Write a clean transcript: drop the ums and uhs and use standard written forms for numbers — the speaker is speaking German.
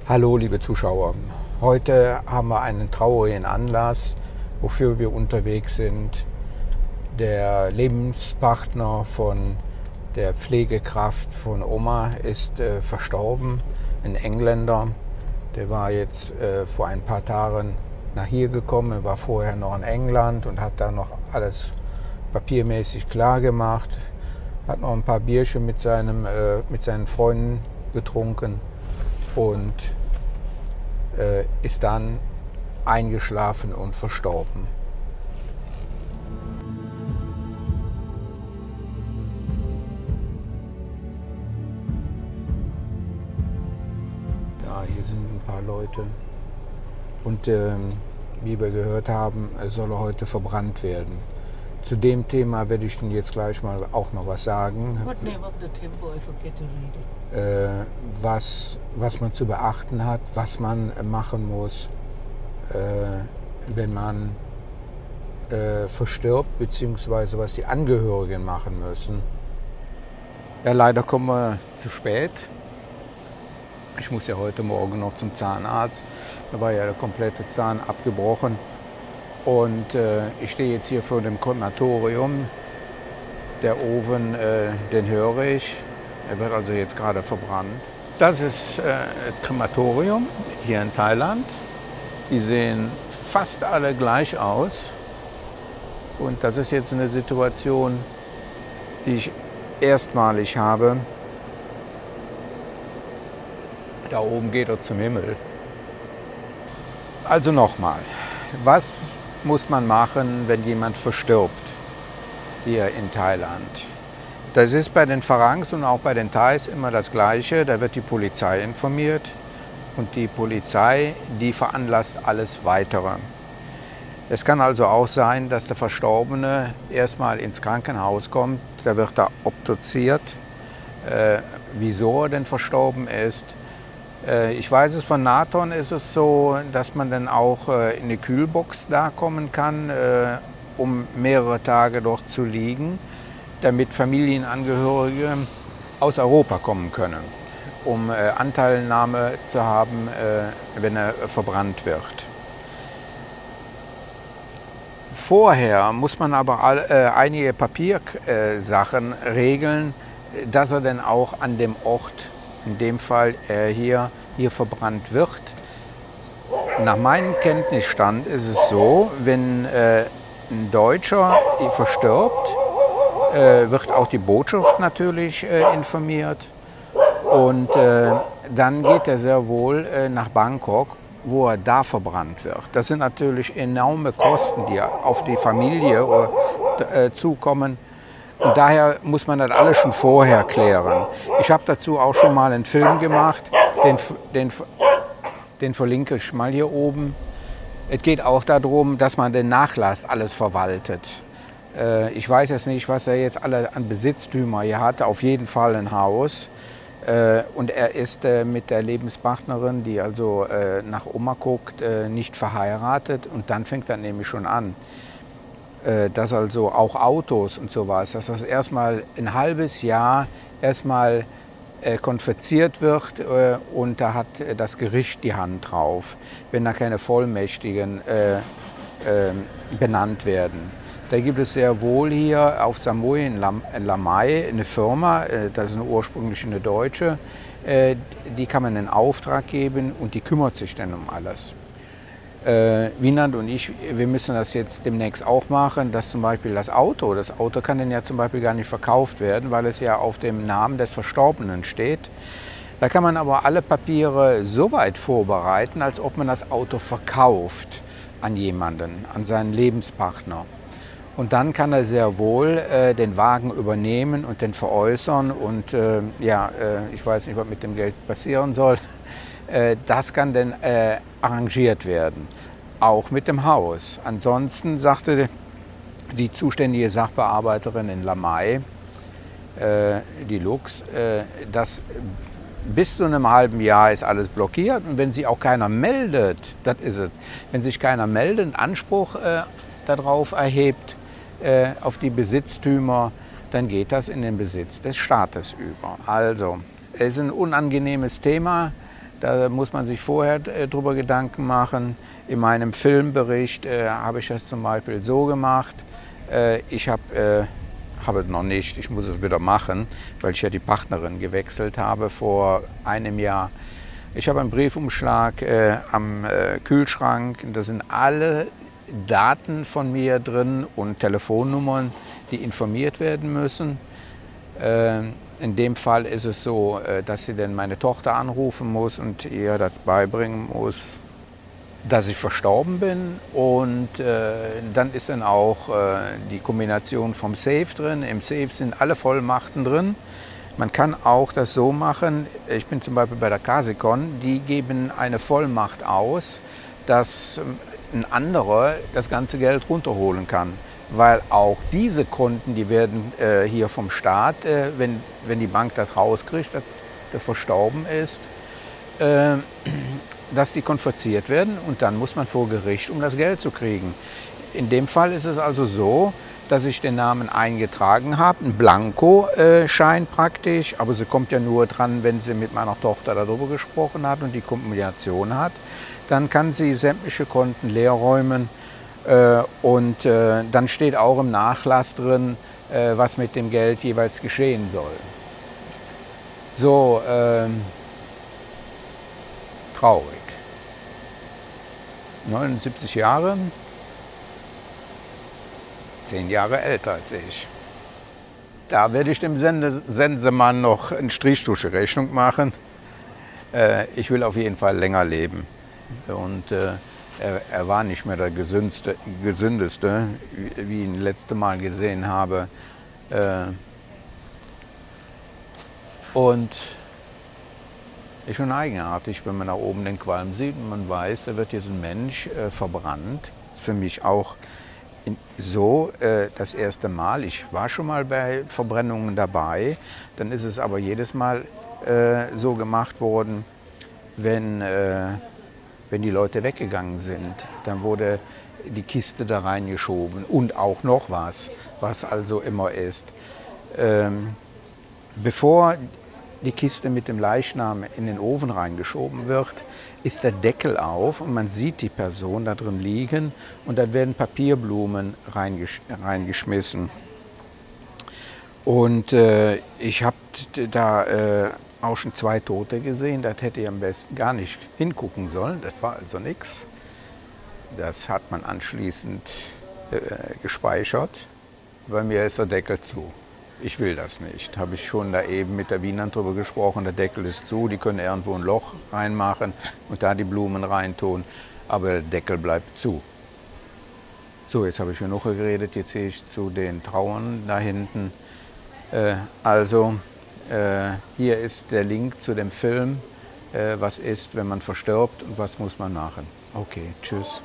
Hallo liebe Zuschauer, heute haben wir einen traurigen Anlass, wofür wir unterwegs sind. Der Lebenspartner von der Pflegekraft von Oma ist verstorben, ein Engländer. Der war jetzt vor ein paar Tagen nach hier gekommen, er war vorher noch in England und hat da noch alles papiermäßig klar gemacht, hat noch ein paar Bierchen mit seinen Freunden getrunken und ist dann eingeschlafen und verstorben. Ja, hier sind ein paar Leute und wie wir gehört haben, soll er heute verbrannt werden. Zu dem Thema werde ich Ihnen jetzt gleich mal auch noch was sagen. What name of the temple? I forget to read it. Was man zu beachten hat, was man machen muss, wenn man verstirbt, beziehungsweise was die Angehörigen machen müssen. Ja, leider kommen wir zu spät. Ich muss ja heute Morgen noch zum Zahnarzt. Da war ja der komplette Zahn abgebrochen. Und ich stehe jetzt hier vor dem Krematorium. Der Ofen, den höre ich. Er wird also jetzt gerade verbrannt. Das ist das Krematorium hier in Thailand. Die sehen fast alle gleich aus. Und das ist jetzt eine Situation, die ich erstmalig habe. Da oben geht er zum Himmel. Also nochmal, was muss man machen, wenn jemand verstirbt hier in Thailand? Das ist bei den Farangs und auch bei den Thais immer das Gleiche. Da wird die Polizei informiert und die Polizei, die veranlasst alles Weitere. Es kann also auch sein, dass der Verstorbene erstmal ins Krankenhaus kommt. Da wird er obduziert, wieso er denn verstorben ist. Ich weiß es, von Nathon ist es so, dass man dann auch in eine Kühlbox da kommen kann, um mehrere Tage dort zu liegen, damit Familienangehörige aus Europa kommen können, um Anteilnahme zu haben, wenn er verbrannt wird. Vorher muss man aber einige Papiersachen regeln, dass er dann auch an dem Ort, in dem Fall hier verbrannt wird. Nach meinem Kenntnisstand ist es so, wenn ein Deutscher verstirbt, wird auch die Botschaft natürlich informiert. Und dann geht er sehr wohl nach Bangkok, wo er da verbrannt wird. Das sind natürlich enorme Kosten, die auf die Familie zukommen. Und daher muss man das alles schon vorher klären. Ich habe dazu auch schon mal einen Film gemacht, den verlinke ich mal hier oben. Es geht auch darum, dass man den Nachlass alles verwaltet. Ich weiß jetzt nicht, was er jetzt alle an Besitztümer hier hat, auf jeden Fall ein Haus. Und er ist mit der Lebenspartnerin, die also nach Oma guckt, nicht verheiratet. Und dann fängt er nämlich schon an. Dass also auch Autos und sowas, dass das erstmal ein halbes Jahr erstmal konfisziert wird und da hat das Gericht die Hand drauf, wenn da keine Vollmächtigen benannt werden. Da gibt es sehr wohl hier auf Samui in Lamai eine Firma, das ist ursprünglich eine deutsche, die kann man in Auftrag geben und die kümmert sich dann um alles. Wienand und ich, wir müssen das jetzt demnächst auch machen, dass zum Beispiel das Auto kann dann ja zum Beispiel gar nicht verkauft werden, weil es ja auf dem Namen des Verstorbenen steht. Da kann man aber alle Papiere so weit vorbereiten, als ob man das Auto verkauft an jemanden, an seinen Lebenspartner. Und dann kann er sehr wohl den Wagen übernehmen und den veräußern und ich weiß nicht, was mit dem Geld passieren soll. Das kann dann arrangiert werden, auch mit dem Haus. Ansonsten sagte die zuständige Sachbearbeiterin in Lamai, die Lux, dass bis zu einem halben Jahr ist alles blockiert und wenn sich auch keiner meldet, das ist es, wenn sich keiner meldet, Anspruch darauf erhebt, auf die Besitztümer, dann geht das in den Besitz des Staates über. Also, es ist ein unangenehmes Thema. Da muss man sich vorher drüber Gedanken machen. In meinem Filmbericht habe ich das zum Beispiel so gemacht. Ich habe noch nicht, ich muss es wieder machen, weil ich ja die Partnerin gewechselt habe vor einem Jahr. Ich habe einen Briefumschlag am Kühlschrank, da sind alle Daten von mir drin und Telefonnummern, die informiert werden müssen. In dem Fall ist es so, dass sie dann meine Tochter anrufen muss und ihr das beibringen muss, dass ich verstorben bin. Und dann ist dann auch die Kombination vom Safe drin. Im Safe sind alle Vollmachten drin. Man kann auch das so machen, ich bin zum Beispiel bei der Casikon, die geben eine Vollmacht aus, dass ein anderer das ganze Geld runterholen kann. Weil auch diese Konten, die werden hier vom Staat, wenn die Bank das rauskriegt, dass der verstorben ist, dass die konfisziert werden und dann muss man vor Gericht, um das Geld zu kriegen. In dem Fall ist es also so, dass ich den Namen eingetragen habe, ein Blanko-Schein praktisch, aber sie kommt ja nur dran, wenn sie mit meiner Tochter darüber gesprochen hat und die Kombination hat. Dann kann sie sämtliche Konten leer räumen. Und dann steht auch im Nachlass drin, was mit dem Geld jeweils geschehen soll. So, traurig. 79 Jahre, 10 Jahre älter als ich. Da werde ich dem Sensemann noch eine Strichtusche-Rechnung machen. Ich will auf jeden Fall länger leben. Und er war nicht mehr der gesündeste, wie ich ihn das letzte Mal gesehen habe. Und ist schon eigenartig, wenn man da oben den Qualm sieht und man weiß, da wird jetzt ein Mensch verbrannt. Das ist für mich auch so das erste Mal. Ich war schon mal bei Verbrennungen dabei. Dann ist es aber jedes Mal so gemacht worden, wenn die Leute weggegangen sind, dann wurde die Kiste da reingeschoben und auch noch was also immer ist. Bevor die Kiste mit dem Leichnam in den Ofen reingeschoben wird, ist der Deckel auf und man sieht die Person da drin liegen und dann werden Papierblumen reingeschmissen. Und ich habe da auch schon 2 Tote gesehen, das hätte ich am besten gar nicht hingucken sollen, das war also nichts. Das hat man anschließend gespeichert. Bei mir ist der Deckel zu. Ich will das nicht. Habe ich schon da eben mit der Wienern drüber gesprochen, der Deckel ist zu, die können irgendwo ein Loch reinmachen und da die Blumen reintun, aber der Deckel bleibt zu. So, jetzt habe ich genug geredet, jetzt sehe ich zu den Trauern da hinten. Hier ist der Link zu dem Film, was ist, wenn man verstirbt und was muss man machen. Okay, tschüss.